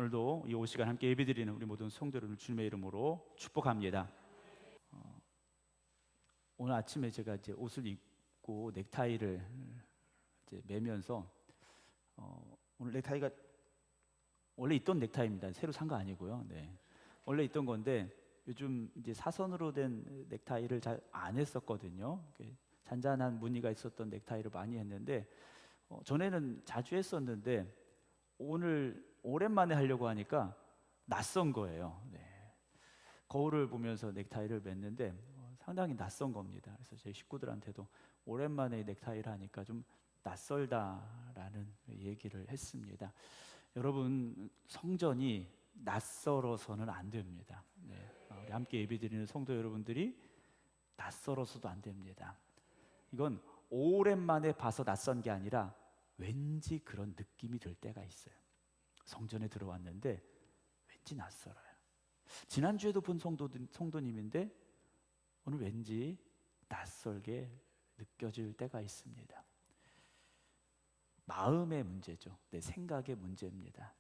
오늘도 이 5시간 함께 예배드리는 우리 모든 성도 여러분을 주님의 이름으로 축복합니다. 오늘 아침에 제가 이제 옷을 입고 넥타이를 이제 매면서 오늘 넥타이가 원래 있던 넥타이입니다. 새로 산 거 아니고요. 네. 원래 있던 건데 요즘 이제 사선으로 된 넥타이를 잘 안 했었거든요. 잔잔한 무늬가 있었던 넥타이를 많이 했는데 전에는 자주 했었는데 오늘 오랜만에 하려고 하니까 낯선 거예요. 네. 거울을 보면서 넥타이를 맸는데 상당히 낯선 겁니다. 그래서 제 식구들한테도 오랜만에 넥타이를 하니까 좀 낯설다라는 얘기를 했습니다. 여러분, 성전이 낯설어서는 안 됩니다. 네. 우리 함께 예배드리는 성도 여러분들이 낯설어서도 안 됩니다. 이건 오랜만에 봐서 낯선 게 아니라 왠지 그런 느낌이 들 때가 있어요. 성전에 들어왔는데 왠지 낯설어요. 지난주에도 본 성도님인데 오늘 왠지 낯설게 느껴질 때가 있습니다. 마음의 문제죠. 내 생각의 문제입니다.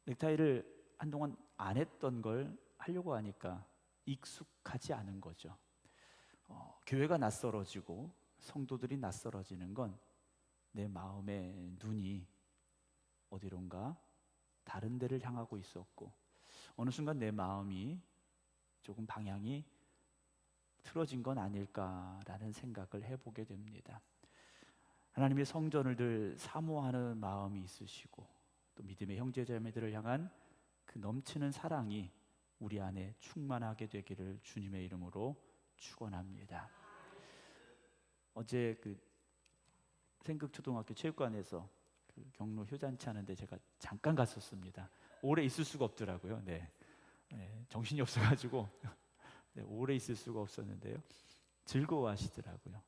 넥타이를 한동안 안 했던 걸 하려고 하니까 익숙하지 않은 거죠. 교회가 낯설어지고 성도들이 낯설어지는 건 내 마음의 눈이 어디론가 다른 데를 향하고 있었고 어느 순간 내 마음이 조금 방향이 틀어진 건 아닐까라는 생각을 해보게 됩니다. 하나님의 성전을 늘 사모하는 마음이 있으시고 또 믿음의 형제자매들을 향한 그 넘치는 사랑이 우리 안에 충만하게 되기를 주님의 이름으로 축원합니다. 어제 생극초등학교 체육관에서 경로 효잔치 하는데 제가 잠깐 갔었습니다. 오래 있을 수가 없더라고요. 네. 정신이 없어가지고 네, 오래 있을 수가 없었는데요. 즐거워하시더라고요.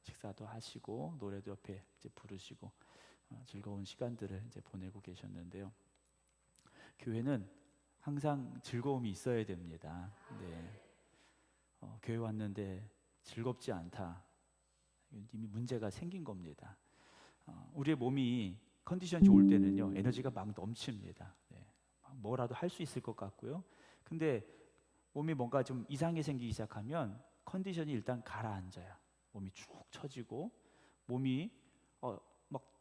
식사도 하시고 노래도 옆에 이제 부르시고 즐거운 시간들을 이제 보내고 계셨는데요. 교회는 항상 즐거움이 있어야 됩니다. 네. 교회 왔는데 즐겁지 않다. 이미 문제가 생긴 겁니다. 우리의 몸이 컨디션 좋을 때는요 에너지가 막 넘칩니다. 네. 뭐라도 할 수 있을 것 같고요. 근데 몸이 뭔가 좀 이상이 생기기 시작하면 컨디션이 일단 가라앉아요. 몸이 축 처지고 몸이 막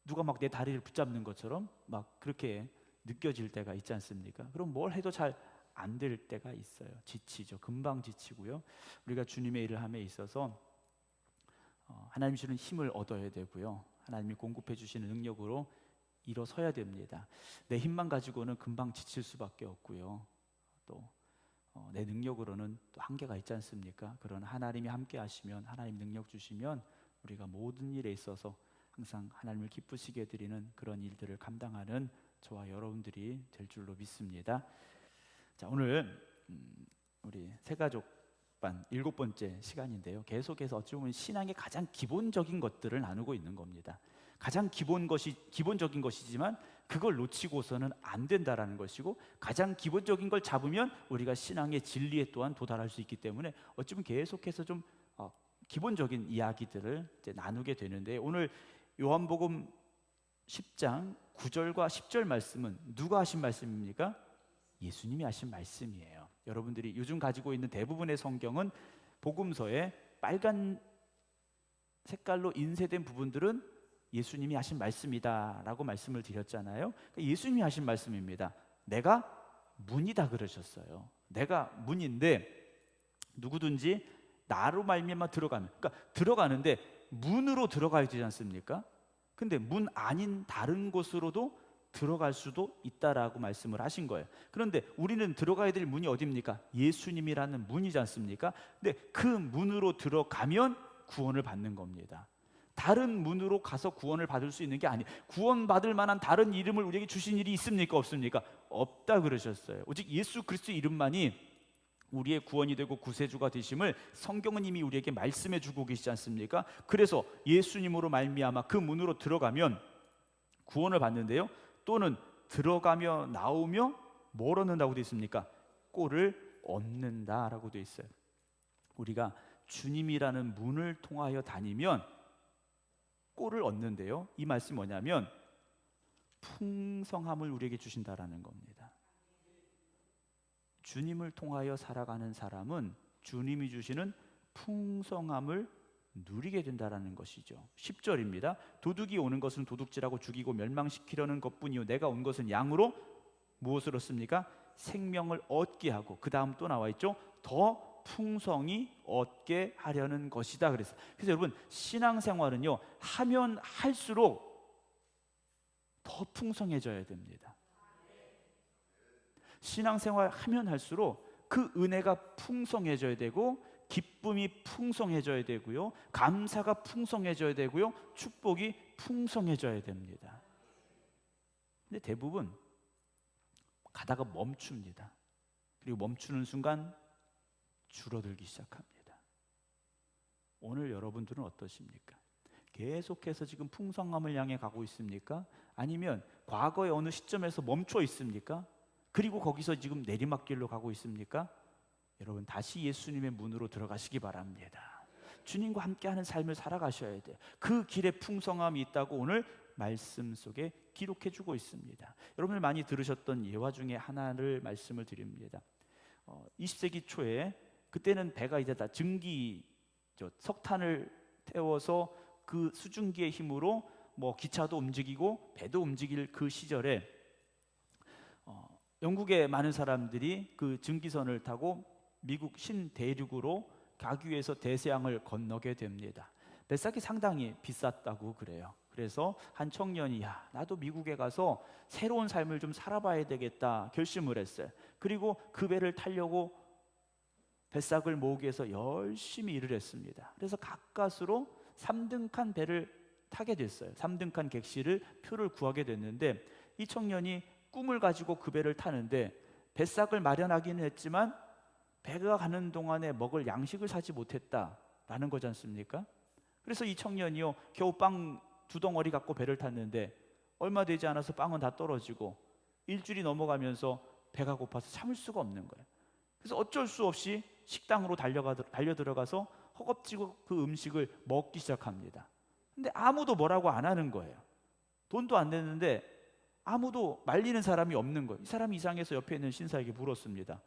누가 막 내 다리를 붙잡는 것처럼 막 그렇게 느껴질 때가 있지 않습니까? 그럼 뭘 해도 잘 안 될 때가 있어요. 지치죠. 금방 지치고요. 우리가 주님의 일을 함에 있어서 하나님 주시는 힘을 얻어야 되고요. 하나님이 공급해 주시는 능력으로 일어서야 됩니다. 내 힘만 가지고는 금방 지칠 수밖에 없고요. 또 내 능력으로는 또 한계가 있지 않습니까? 그러나 하나님이 함께 하시면 하나님 능력 주시면 우리가 모든 일에 있어서 항상 하나님을 기쁘시게 드리는 그런 일들을 감당하는 저와 여러분들이 될 줄로 믿습니다. 자, 오늘 우리 새가족반 7번째 시간인데요. 계속해서 어찌 보면 신앙의 가장 기본적인 것들을 나누고 있는 겁니다. 가장 기본적인 것이지만 그걸 놓치고서는 안 된다라는 것이고 가장 기본적인 걸 잡으면 우리가 신앙의 진리에 또한 도달할 수 있기 때문에 어찌 보면 계속해서 좀 기본적인 이야기들을 이제 나누게 되는데 오늘 요한복음 10장 9절과 10절 말씀은 누가 하신 말씀입니까? 예수님이 하신 말씀이에요. 여러분들이 요즘 가지고 있는 대부분의 성경은 복음서에 빨간 색깔로 인쇄된 부분들은 예수님이 하신 말씀이다 라고 말씀을 드렸잖아요. 예수님이 하신 말씀입니다. 내가 문이다 그러셨어요. 내가 문인데 누구든지 나로 말미암아 들어가면, 그러니까 들어가는데 문으로 들어가야 되지 않습니까? 근데 문 아닌 다른 곳으로도 들어갈 수도 있다라고 말씀을 하신 거예요. 그런데 우리는 들어가야 될 문이 어디입니까? 예수님이라는 문이지 않습니까? 근데 그 문으로 들어가면 구원을 받는 겁니다. 다른 문으로 가서 구원을 받을 수 있는 게 아니에요. 구원받을 만한 다른 이름을 우리에게 주신 일이 있습니까? 없습니까? 없다 그러셨어요. 오직 예수 그리스도의 이름만이 우리의 구원이 되고 구세주가 되심을 성경은 이미 우리에게 말씀해 주고 계시지 않습니까? 그래서 예수님으로 말미암아 그 문으로 들어가면 구원을 받는데요. 또는 들어가며 나오며 뭘 얻는다고 되어 있습니까? 꼴을 얻는다라고 되어 있어요. 우리가 주님이라는 문을 통하여 다니면 꼴을 얻는데요. 이 말씀이 뭐냐면 풍성함을 우리에게 주신다라는 겁니다. 주님을 통하여 살아가는 사람은 주님이 주시는 풍성함을 누리게 된다라는 것이죠. 10절입니다. 도둑이 오는 것은 도둑질하고 죽이고 멸망시키려는 것뿐이요 내가 온 것은 양으로 무엇을 얻습니까? 생명을 얻게 하고, 그 다음 또 나와 있죠. 더 풍성히 얻게 하려는 것이다. 그래서 여러분, 신앙생활은요 하면 할수록 더 풍성해져야 됩니다. 신앙생활 하면 할수록 그 은혜가 풍성해져야 되고, 기쁨이 풍성해져야 되고요, 감사가 풍성해져야 되고요, 축복이 풍성해져야 됩니다. 근데 대부분 가다가 멈춥니다. 그리고 멈추는 순간 줄어들기 시작합니다. 오늘 여러분들은 어떠십니까? 계속해서 지금 풍성함을 향해 가고 있습니까? 아니면 과거의 어느 시점에서 멈춰 있습니까? 그리고 거기서 지금 내리막길로 가고 있습니까? 여러분, 다시 예수님의 문으로 들어가시기 바랍니다. 주님과 함께하는 삶을 살아가셔야 돼요. 그 길에 풍성함이 있다고 오늘 말씀 속에 기록해주고 있습니다. 여러분들 많이 들으셨던 예화 중에 하나를 말씀을 드립니다. 20세기 초에, 그때는 배가 이제 다 석탄을 태워서 그 수증기의 힘으로 뭐 기차도 움직이고 배도 움직일 그 시절에 영국의 많은 사람들이 그 증기선을 타고 미국 신대륙으로 가기 위해서 대서양을 건너게 됩니다. 배싹이 상당히 비쌌다고 그래요. 그래서 한 청년이 나도 미국에 가서 새로운 삶을 좀 살아봐야 되겠다 결심을 했어요. 그리고 그 배를 타려고 배싹을 모으기 위해서 열심히 일을 했습니다. 그래서 가까스로 3등칸 배를 타게 됐어요. 3등칸 객실을 표를 구하게 됐는데, 이 청년이 꿈을 가지고 그 배를 타는데 배싹을 마련하기는 했지만 배가 가는 동안에 먹을 양식을 사지 못했다라는 거지 않습니까? 그래서 이 청년이요 겨우 빵 2덩어리 갖고 배를 탔는데 얼마 되지 않아서 빵은 다 떨어지고 일주일이 넘어가면서 배가 고파서 참을 수가 없는 거예요. 그래서 어쩔 수 없이 식당으로 달려 들어가서 허겁지겁 그 음식을 먹기 시작합니다. 근데 아무도 뭐라고 안 하는 거예요. 돈도 안 내는데 아무도 말리는 사람이 없는 거예요. 이 사람이 이상해서 옆에 있는 신사에게 물었습니다.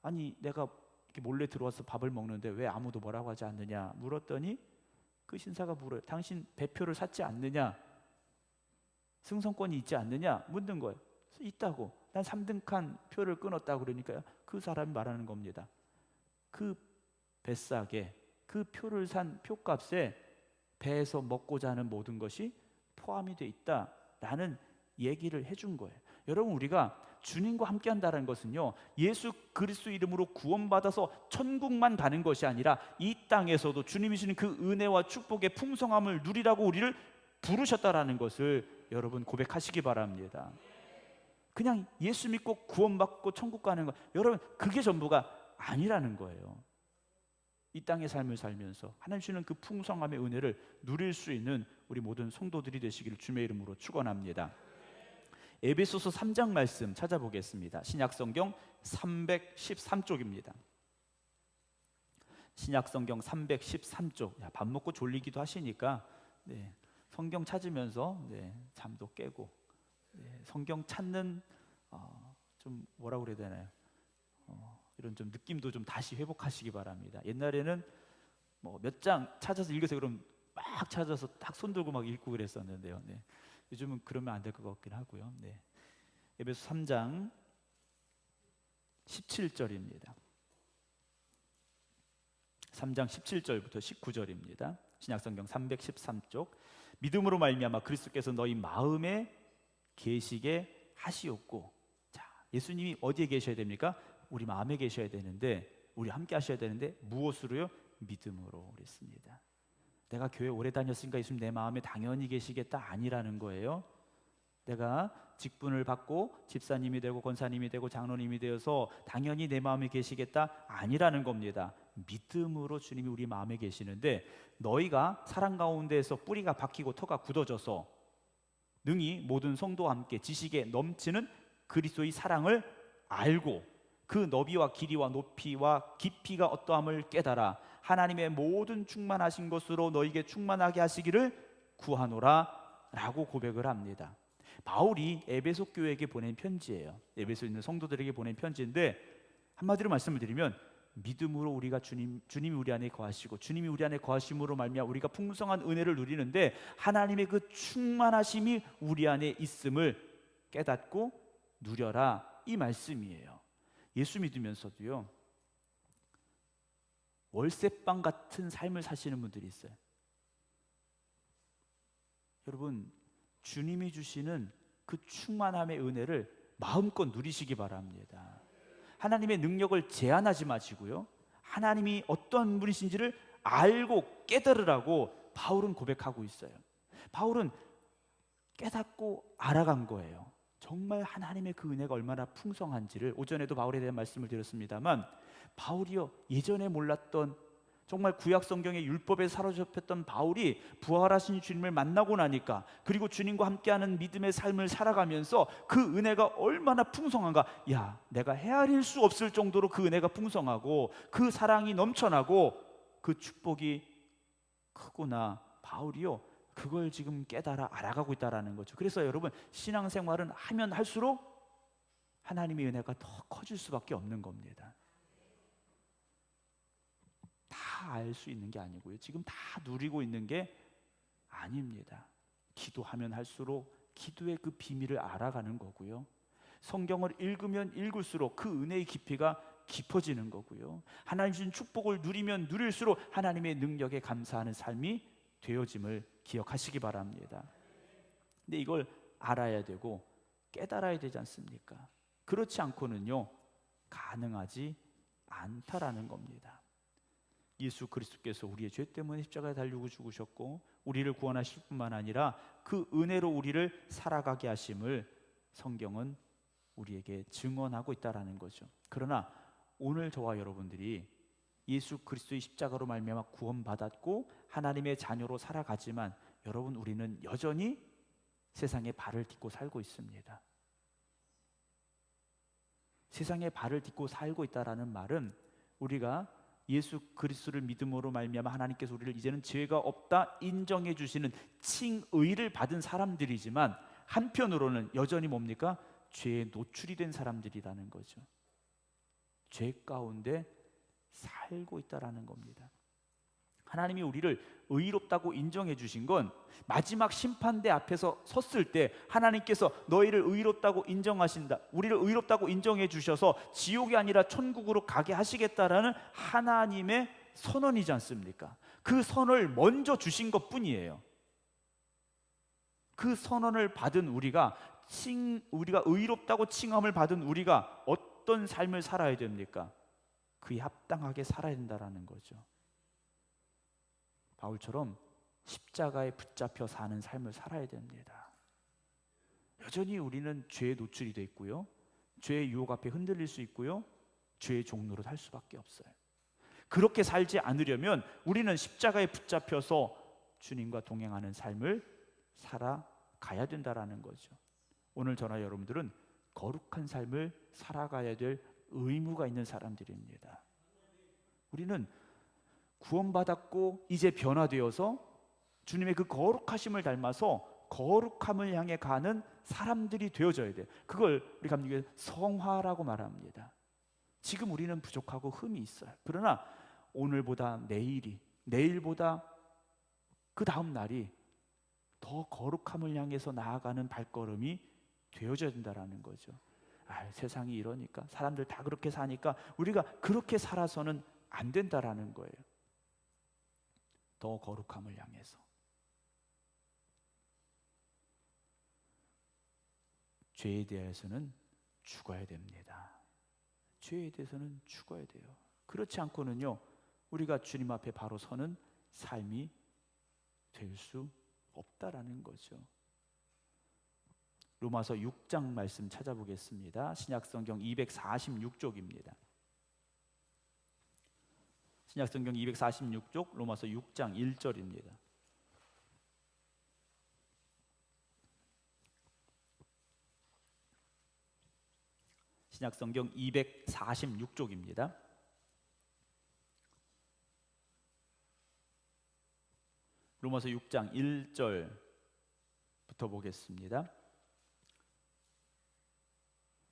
아니, 내가 이렇게 몰래 들어와서 밥을 먹는데 왜 아무도 뭐라고 하지 않느냐 물었더니, 그 신사가 물어요. 당신 배표를 샀지 않느냐? 승선권이 있지 않느냐? 묻는 거예요. 있다고. 난 3등칸 표를 끊었다고. 그러니까요, 그 사람이 말하는 겁니다. 그 뱃삭에 그 표를 산 표값에 배에서 먹고자 하는 모든 것이 포함이 돼 있다라는 얘기를 해준 거예요. 여러분, 우리가 주님과 함께 한다는 것은요 예수 그리스도 이름으로 구원받아서 천국만 가는 것이 아니라 이 땅에서도 주님이 주시는 그 은혜와 축복의 풍성함을 누리라고 우리를 부르셨다라는 것을 여러분 고백하시기 바랍니다. 그냥 예수 믿고 구원받고 천국 가는 것, 여러분 그게 전부가 아니라는 거예요. 이 땅의 삶을 살면서 하나님 주시는 그 풍성함의 은혜를 누릴 수 있는 우리 모든 성도들이 되시기를 주님의 이름으로 축원합니다. 에베소서 3장 말씀 찾아보겠습니다. 신약성경 313쪽입니다. 신약성경 313쪽. 밥 먹고 졸리기도 하시니까 성경 찾으면서 잠도 깨고 성경 찾는 좀 뭐라고 그래야 되나요? 이런 좀 느낌도 좀 다시 회복하시기 바랍니다. 옛날에는 뭐 몇 장 찾아서 읽으세요. 그럼 막 찾아서 딱 손들고 막 읽고 그랬었는데요. 요즘은 그러면 안 될 것 같긴 하고요. 에베소 3장 17절입니다. 3장 17절부터 19절입니다. 신약성경 313쪽. 믿음으로 말미암아 그리스도께서 너희 마음에 계시게 하시옵고. 자, 예수님이 어디에 계셔야 됩니까? 우리 마음에 계셔야 되는데, 우리 함께 하셔야 되는데 무엇으로요? 믿음으로 그랬습니다. 내가 교회 오래 다녔으니까 예수님 내 마음에 당연히 계시겠다 아니라는 거예요. 내가 직분을 받고 집사님이 되고 권사님이 되고 장로님이 되어서 당연히 내 마음에 계시겠다 아니라는 겁니다. 믿음으로 주님이 우리 마음에 계시는데, 너희가 사랑 가운데에서 뿌리가 박히고 터가 굳어져서 능히 모든 성도와 함께 지식에 넘치는 그리스도의 사랑을 알고 그 너비와 길이와 높이와 깊이가 어떠함을 깨달아 하나님의 모든 충만하신 것으로 너희에게 충만하게 하시기를 구하노라 라고 고백을 합니다. 바울이 에베소 교회에게 보낸 편지예요. 에베소에 있는 성도들에게 보낸 편지인데, 한마디로 말씀을 드리면 믿음으로 우리가 주님이 우리 안에 거하시고 주님이 우리 안에 거하심으로 말미암아 우리가 풍성한 은혜를 누리는데, 하나님의 그 충만하심이 우리 안에 있음을 깨닫고 누려라, 이 말씀이에요. 예수 믿으면서도요, 월세방 같은 삶을 사시는 분들이 있어요. 여러분, 주님이 주시는 그 충만함의 은혜를 마음껏 누리시기 바랍니다. 하나님의 능력을 제한하지 마시고요, 하나님이 어떤 분이신지를 알고 깨달으라고 바울은 고백하고 있어요. 바울은 깨닫고 알아간 거예요. 정말 하나님의 그 은혜가 얼마나 풍성한지를. 오전에도 바울에 대한 말씀을 드렸습니다만, 바울이요, 예전에 몰랐던, 정말 구약 성경의 율법에 사로잡혔던 바울이 부활하신 주님을 만나고 나니까, 그리고 주님과 함께하는 믿음의 삶을 살아가면서 그 은혜가 얼마나 풍성한가, 야, 내가 헤아릴 수 없을 정도로 그 은혜가 풍성하고 그 사랑이 넘쳐나고 그 축복이 크구나, 바울이요, 그걸 지금 깨달아 알아가고 있다라는 거죠. 그래서 여러분, 신앙생활은 하면 할수록 하나님의 은혜가 더 커질 수밖에 없는 겁니다. 다 알 수 있는 게 아니고요, 지금 다 누리고 있는 게 아닙니다. 기도하면 할수록 기도의 그 비밀을 알아가는 거고요, 성경을 읽으면 읽을수록 그 은혜의 깊이가 깊어지는 거고요, 하나님 주신 축복을 누리면 누릴수록 하나님의 능력에 감사하는 삶이 되어짐을 기억하시기 바랍니다. 근데 이걸 알아야 되고 깨달아야 되지 않습니까? 그렇지 않고는요, 가능하지 않다라는 겁니다. 예수 그리스도께서 우리의 죄 때문에 십자가에 달리고 죽으셨고 우리를 구원하실 뿐만 아니라 그 은혜로 우리를 살아가게 하심을 성경은 우리에게 증언하고 있다라는 거죠. 그러나 오늘 저와 여러분들이 예수 그리스도의 십자가로 말미암아 구원받았고 하나님의 자녀로 살아가지만, 여러분, 우리는 여전히 세상에 발을 딛고 살고 있습니다. 세상에 발을 딛고 살고 있다라는 말은, 우리가 예수 그리스도를 믿음으로 말미암아 하나님께서 우리를 이제는 죄가 없다 인정해 주시는 칭의를 받은 사람들이지만, 한편으로는 여전히 뭡니까? 죄에 노출이 된 사람들이라는 거죠. 죄 가운데 살고 있다라는 겁니다. 하나님이 우리를 의롭다고 인정해 주신 건 마지막 심판대 앞에서 섰을 때 하나님께서 너희를 의롭다고 인정하신다, 우리를 의롭다고 인정해 주셔서 지옥이 아니라 천국으로 가게 하시겠다라는 하나님의 선언이지 않습니까? 그 선언을 먼저 주신 것 뿐이에요. 그 선언을 받은 우리가 의롭다고 칭함을 받은 우리가 어떤 삶을 살아야 됩니까? 그에 합당하게 살아야 된다라는 거죠. 바울처럼 십자가에 붙잡혀 사는 삶을 살아야 됩니다. 여전히 우리는 죄에 노출이 돼 있고요, 죄의 유혹 앞에 흔들릴 수 있고요, 죄의 종로로 살 수밖에 없어요. 그렇게 살지 않으려면 우리는 십자가에 붙잡혀서 주님과 동행하는 삶을 살아가야 된다라는 거죠. 오늘 저나 여러분들은 거룩한 삶을 살아가야 될 의무가 있는 사람들입니다. 우리는 구원받았고 이제 변화되어서 주님의 그 거룩하심을 닮아서 거룩함을 향해 가는 사람들이 되어져야 돼요. 그걸 우리 감독님께서 성화라고 말합니다. 지금 우리는 부족하고 흠이 있어요. 그러나 오늘보다 내일보다 그 다음 날이 더 거룩함을 향해서 나아가는 발걸음이 되어져야 된다는 거죠. 세상이 이러니까, 사람들 다 그렇게 사니까 우리가 그렇게 살아서는 안 된다라는 거예요. 더 거룩함을 향해서. 죄에 대해서는 죽어야 됩니다. 죄에 대해서는 죽어야 돼요. 그렇지 않고는요, 우리가 주님 앞에 바로 서는 삶이 될 수 없다라는 거죠. 로마서 6장 말씀 찾아보겠습니다. 신약성경 246쪽입니다. 신약성경 246쪽 로마서 6장 1절입니다. 신약성경 246쪽입니다. 로마서 6장 1절부터 보겠습니다.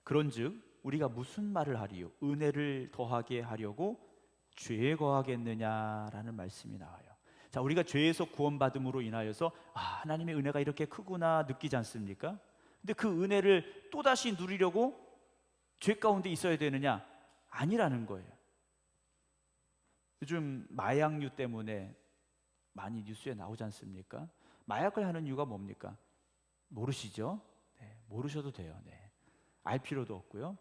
그런즉 우리가 무슨 말을 하리요? 은혜를 더하게 하려고 죄에 거하겠느냐라는 말씀이 나와요. 자, 우리가 죄에서 구원받음으로 인하여서 하나님의 은혜가 이렇게 크구나 느끼지 않습니까? 근데 그 은혜를 또다시 누리려고 죄 가운데 있어야 되느냐? 아니라는 거예요. 요즘 마약류 때문에 많이 뉴스에 나오지 않습니까? 마약을 하는 이유가 뭡니까? 모르시죠? 네, 모르셔도 돼요. 네. 알 필요도 없고요.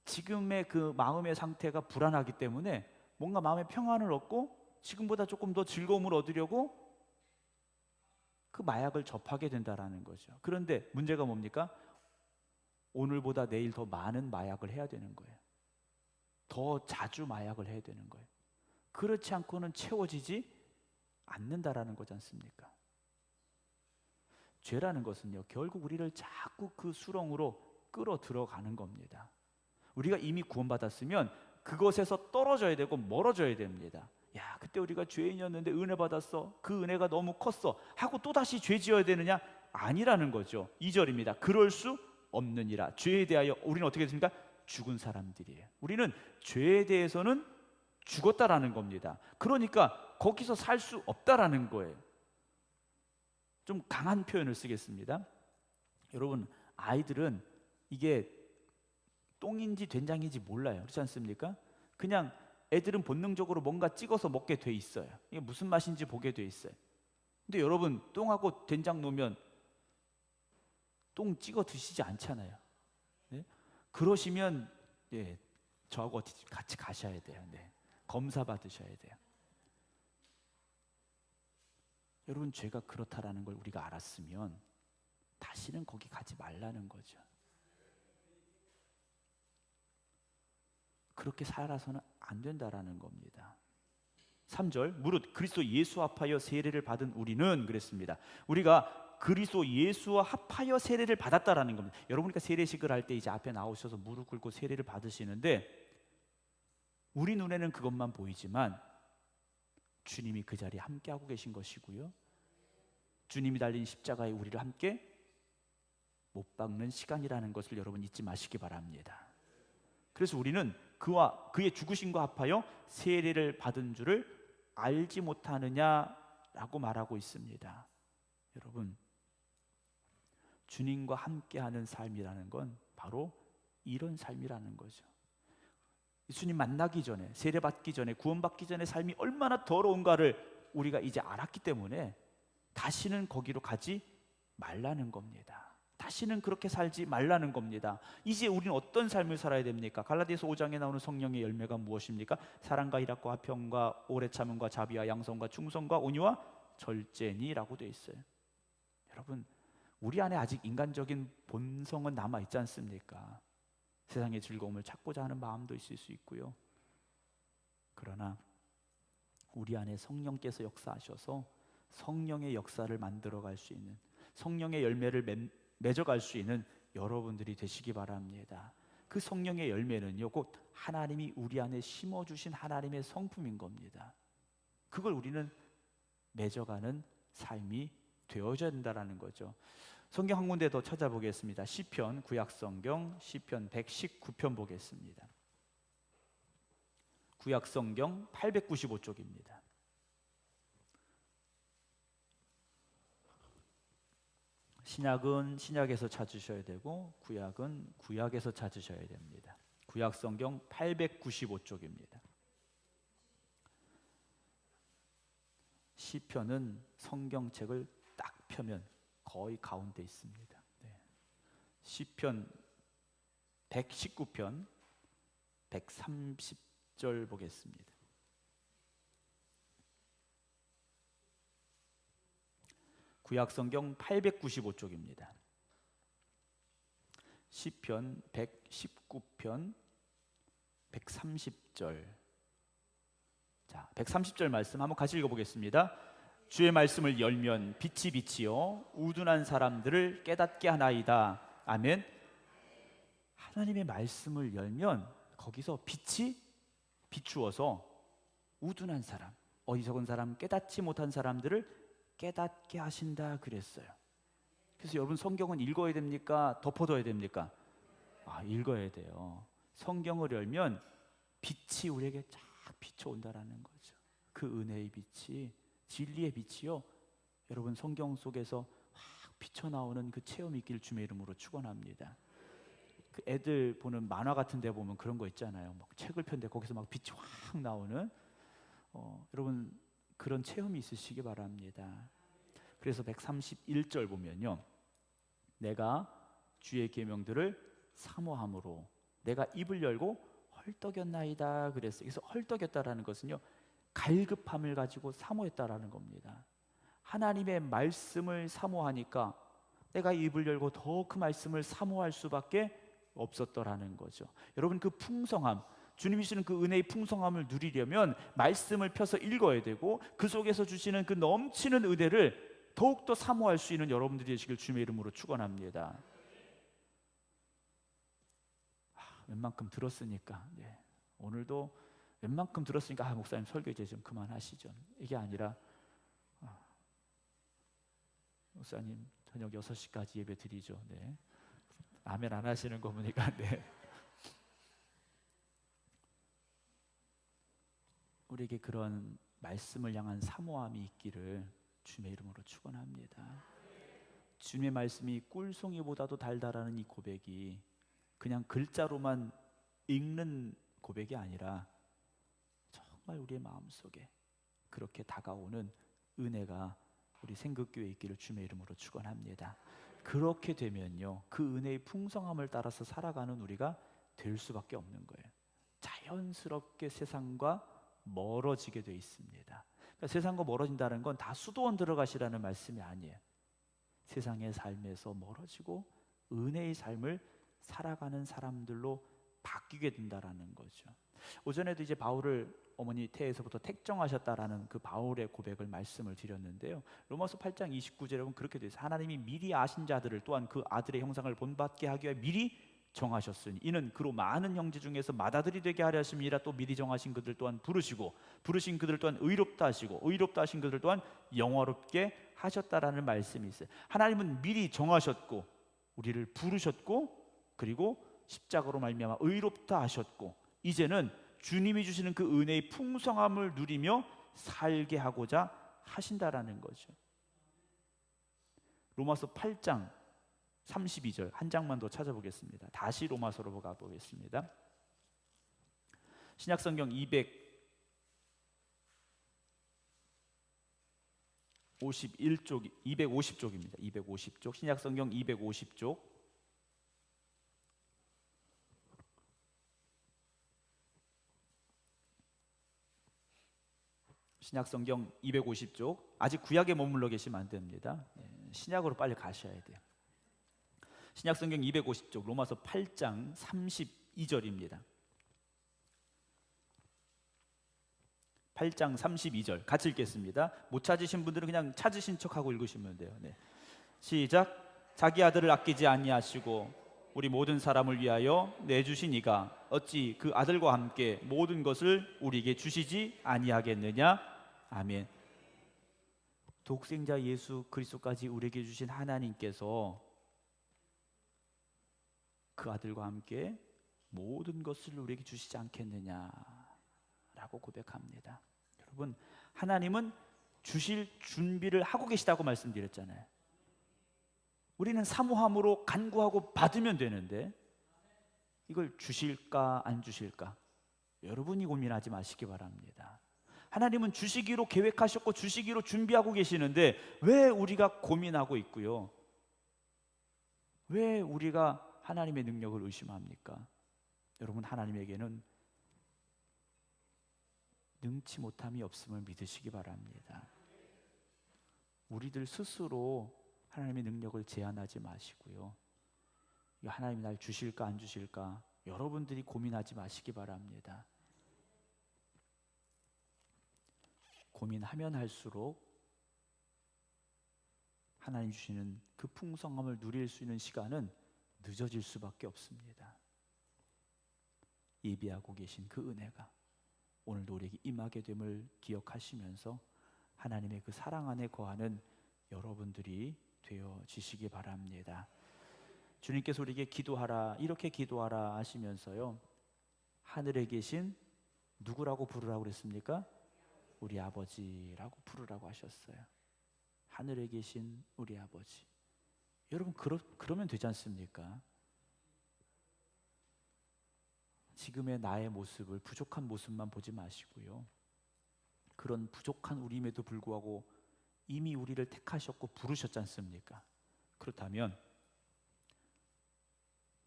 지금의 그 마음의 상태가 불안하기 때문에 뭔가 마음의 평안을 얻고 지금보다 조금 더 즐거움을 얻으려고 그 마약을 접하게 된다라는 거죠. 그런데 문제가 뭡니까? 오늘보다 내일 더 많은 마약을 해야 되는 거예요. 더 자주 마약을 해야 되는 거예요. 그렇지 않고는 채워지지 않는다라는 거지 않습니까? 죄라는 것은요, 결국 우리를 자꾸 그 수렁으로 끌어 들어가는 겁니다. 우리가 이미 구원받았으면 그것에서 떨어져야 되고 멀어져야 됩니다. 야, 그때 우리가 죄인이었는데 은혜 받았어. 그 은혜가 너무 컸어. 하고 또다시 죄 지어야 되느냐? 아니라는 거죠. 2절입니다. 그럴 수 없느니라. 죄에 대하여 우리는 어떻게 됐습니까? 죽은 사람들이에요. 우리는 죄에 대해서는 죽었다라는 겁니다. 그러니까 거기서 살 수 없다라는 거예요. 좀 강한 표현을 쓰겠습니다. 여러분, 아이들은 이게 똥인지 된장인지 몰라요. 그렇지 않습니까? 그냥 애들은 본능적으로 뭔가 찍어서 먹게 돼 있어요. 이게 무슨 맛인지 보게 돼 있어요. 근데 여러분, 똥하고 된장 놓으면 똥 찍어 드시지 않잖아요. 네? 그러시면 저하고 같이 가셔야 돼요. 네. 검사 받으셔야 돼요. 여러분, 죄가 그렇다라는 걸 우리가 알았으면 다시는 거기 가지 말라는 거죠. 그렇게 살아서는 안 된다라는 겁니다. 3절, 무릇 그리스도 예수 합하여 세례를 받은 우리는 그랬습니다. 우리가 그리스도 예수와 합하여 세례를 받았다라는 겁니다. 여러분이 세례식을 할 때 이제 앞에 나오셔서 무릎 꿇고 세례를 받으시는데 우리 눈에는 그것만 보이지만 주님이 그 자리에 함께하고 계신 것이고요, 주님이 달린 십자가에 우리를 함께 못 박는 시간이라는 것을 여러분 잊지 마시기 바랍니다. 그래서 우리는 그와 그의 죽으심과 합하여 세례를 받은 줄을 알지 못하느냐라고 말하고 있습니다. 여러분, 주님과 함께하는 삶이라는 건 바로 이런 삶이라는 거죠. 예수님 만나기 전에, 세례받기 전에, 구원받기 전에 삶이 얼마나 더러운가를 우리가 이제 알았기 때문에 다시는 거기로 가지 말라는 겁니다. 다시는 그렇게 살지 말라는 겁니다. 이제 우리는 어떤 삶을 살아야 됩니까? 갈라디아서 5장에 나오는 성령의 열매가 무엇입니까? 사랑과 희락과 화평과 오래 참음과 자비와 양성과 충성과 온유와 절제니라고 되어 있어요. 여러분, 우리 안에 아직 인간적인 본성은 남아 있지 않습니까? 세상의 즐거움을 찾고자 하는 마음도 있을 수 있고요. 그러나 우리 안에 성령께서 역사하셔서 성령의 역사를 만들어갈 수 있는, 성령의 열매를 맺어갈 수 있는 여러분들이 되시기 바랍니다. 그 성령의 열매는요, 곧 하나님이 우리 안에 심어주신 하나님의 성품인 겁니다. 그걸 우리는 맺어가는 삶이 되어져야 된다는 거죠. 성경 한 군데 더 찾아보겠습니다. 시편, 구약성경 시편 119편 보겠습니다. 구약성경 895쪽입니다. 신약은 신약에서 찾으셔야 되고 구약은 구약에서 찾으셔야 됩니다. 구약성경 895쪽입니다. 시편은 성경책을 딱 펴면 거의 가운데 있습니다. 네. 시편 119편 130절 보겠습니다. 구약성경 895쪽입니다. 시편 119편 130절. 자, 130절 말씀 한번 같이 읽어보겠습니다. 주의 말씀을 열면 빛이 빛이요 우둔한 사람들을 깨닫게 하나이다. 아멘. 하나님의 말씀을 열면 거기서 빛이 비추어서 우둔한 사람, 어리석은 사람, 깨닫지 못한 사람들을 깨닫게 하신다 그랬어요. 그래서 여러분 성경은 읽어야 됩니까? 덮어둬야 됩니까? 읽어야 돼요. 성경을 열면 빛이 우리에게 쫙 비춰온다라는 거죠. 그 은혜의 빛이, 진리의 빛이요, 여러분 성경 속에서 확 비쳐나오는 그 체험이 있기를 주의 이름으로 축원합니다. 그 애들 보는 만화 같은 데 보면 그런 거 있잖아요. 막 책을 폈는데 거기서 막 빛이 확 나오는, 여러분 그런 체험이 있으시기 바랍니다. 그래서 131절 보면요, 내가 주의 계명들을 사모함으로 내가 입을 열고 헐떡였나이다 그랬어요. 그래서 헐떡였다라는 것은요, 갈급함을 가지고 사모했다라는 겁니다. 하나님의 말씀을 사모하니까 내가 입을 열고 더 그 말씀을 사모할 수밖에 없었더라는 거죠. 여러분 그 풍성함, 주님이 주시는 그 은혜의 풍성함을 누리려면 말씀을 펴서 읽어야 되고 그 속에서 주시는 그 넘치는 은혜를 더욱더 사모할 수 있는 여러분들이 되시길 주님의 이름으로 축원합니다. 웬만큼 들었으니까, 오늘도 웬만큼 들었으니까 목사님 설교 이제 좀 그만하시죠. 이게 아니라 목사님 저녁 6시까지 예배 드리죠. 아멘 안 하시는 거 보니까. 우리에게 그런 말씀을 향한 사모함이 있기를 주님의 이름으로 축원합니다. 주님의 말씀이 꿀송이보다도 달달하는 이 고백이 그냥 글자로만 읽는 고백이 아니라 정말 우리의 마음속에 그렇게 다가오는 은혜가 우리 생극교회에 있기를 주님의 이름으로 축원합니다. 그렇게 되면요, 그 은혜의 풍성함을 따라서 살아가는 우리가 될 수밖에 없는 거예요. 자연스럽게 세상과 멀어지게 돼 있습니다. 그러니까 세상과 멀어진다는 건 다 수도원 들어가시라는 말씀이 아니에요. 세상의 삶에서 멀어지고 은혜의 삶을 살아가는 사람들로 바뀌게 된다라는 거죠. 오전에도 이제 바울을 어머니 태에서부터 택정하셨다라는 그 바울의 고백을 말씀을 드렸는데요. 로마서 8장 29절에 보면 그렇게 되어 있어요. 하나님이 미리 아신 자들을 또한 그 아들의 형상을 본받게 하기 위해 미리 정하셨으니 이는 그로 많은 형제 중에서 맏아들이 되게 하려 하심이라. 또 미리 정하신 그들 또한 부르시고 부르신 그들 또한 의롭다 하시고 의롭다 하신 그들 또한 영화롭게 하셨다라는 말씀이 있어요. 하나님은 미리 정하셨고 우리를 부르셨고 그리고 십자가로 말미암아 의롭다 하셨고 이제는 주님이 주시는 그 은혜의 풍성함을 누리며 살게 하고자 하신다라는 거죠. 로마서 8장 32절 한 장만 더 찾아보겠습니다. 다시 로마서로 가보겠습니다. 신약성경 250쪽입니다. 250쪽 신약성경 250쪽 신약성경 250쪽 아직 구약에 머물러 계시면 안 됩니다. 신약으로 빨리 가셔야 돼요. 신약성경 250쪽 로마서 8장 32절입니다. 8장 32절 같이 읽겠습니다. 못 찾으신 분들은 그냥 찾으신 척하고 읽으시면 돼요. 시작. 자기 아들을 아끼지 아니하시고 우리 모든 사람을 위하여 내주신 이가 어찌 그 아들과 함께 모든 것을 우리에게 주시지 아니하겠느냐. 아멘. 독생자 예수 그리스도까지 우리에게 주신 하나님께서 그 아들과 함께 모든 것을 우리에게 주시지 않겠느냐라고 고백합니다. 여러분, 하나님은 주실 준비를 하고 계시다고 말씀드렸잖아요. 우리는 사모함으로 간구하고 받으면 되는데 이걸 주실까 안 주실까? 여러분이 고민하지 마시기 바랍니다. 하나님은 주시기로 계획하셨고 주시기로 준비하고 계시는데 왜 우리가 고민하고 있고요? 왜 우리가 하나님의 능력을 의심합니까? 여러분, 하나님에게는 능치 못함이 없음을 믿으시기 바랍니다. 우리들 스스로 하나님의 능력을 제한하지 마시고요. 하나님이 날 주실까 안 주실까 여러분들이 고민하지 마시기 바랍니다. 고민하면 할수록 하나님 주시는 그 풍성함을 누릴 수 있는 시간은 늦어질 수밖에 없습니다. 예비하고 계신 그 은혜가 오늘도 우리에게 임하게 됨을 기억하시면서 하나님의 그 사랑 안에 거하는 여러분들이 되어지시기 바랍니다. 주님께서 우리에게 기도하라, 이렇게 기도하라 하시면서요, 하늘에 계신 누구라고 부르라고 그랬습니까? 우리 아버지라고 부르라고 하셨어요. 하늘에 계신 우리 아버지. 여러분, 그러면 되지 않습니까? 지금의 나의 모습을, 부족한 모습만 보지 마시고요, 그런 부족한 우리임에도 불구하고 이미 우리를 택하셨고 부르셨지 않습니까? 그렇다면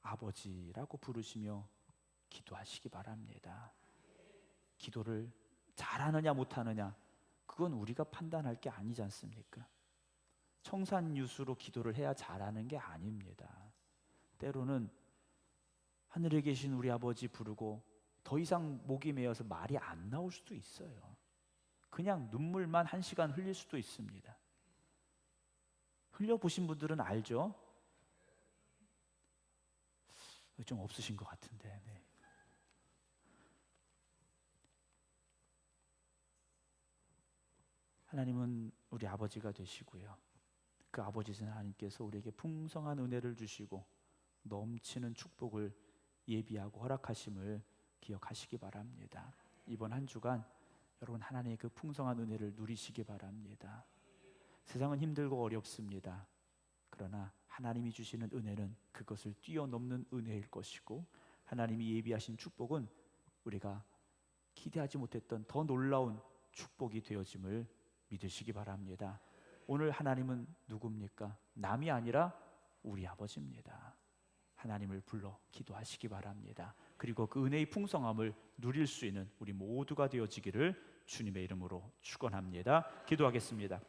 아버지라고 부르시며 기도하시기 바랍니다. 기도를 잘하느냐 못하느냐, 그건 우리가 판단할 게 아니지 않습니까? 청산유수로 기도를 해야 잘하는 게 아닙니다. 때로는 하늘에 계신 우리 아버지 부르고 더 이상 목이 메어서 말이 안 나올 수도 있어요. 그냥 눈물만 1시간 흘릴 수도 있습니다. 흘려보신 분들은 알죠? 좀 없으신 것 같은데. 네. 하나님은 우리 아버지가 되시고요, 그 아버지신 하나님께서 우리에게 풍성한 은혜를 주시고 넘치는 축복을 예비하고 허락하심을 기억하시기 바랍니다. 이번 한 주간 여러분, 하나님의 그 풍성한 은혜를 누리시기 바랍니다. 세상은 힘들고 어렵습니다. 그러나 하나님이 주시는 은혜는 그것을 뛰어넘는 은혜일 것이고, 하나님이 예비하신 축복은 우리가 기대하지 못했던 더 놀라운 축복이 되어짐을 믿으시기 바랍니다. 오늘 하나님은 누굽니까? 남이 아니라 우리 아버지입니다. 하나님을 불러 기도하시기 바랍니다. 그리고 그 은혜의 풍성함을 누릴 수 있는 우리 모두가 되어지기를 주님의 이름으로 축원합니다. 기도하겠습니다.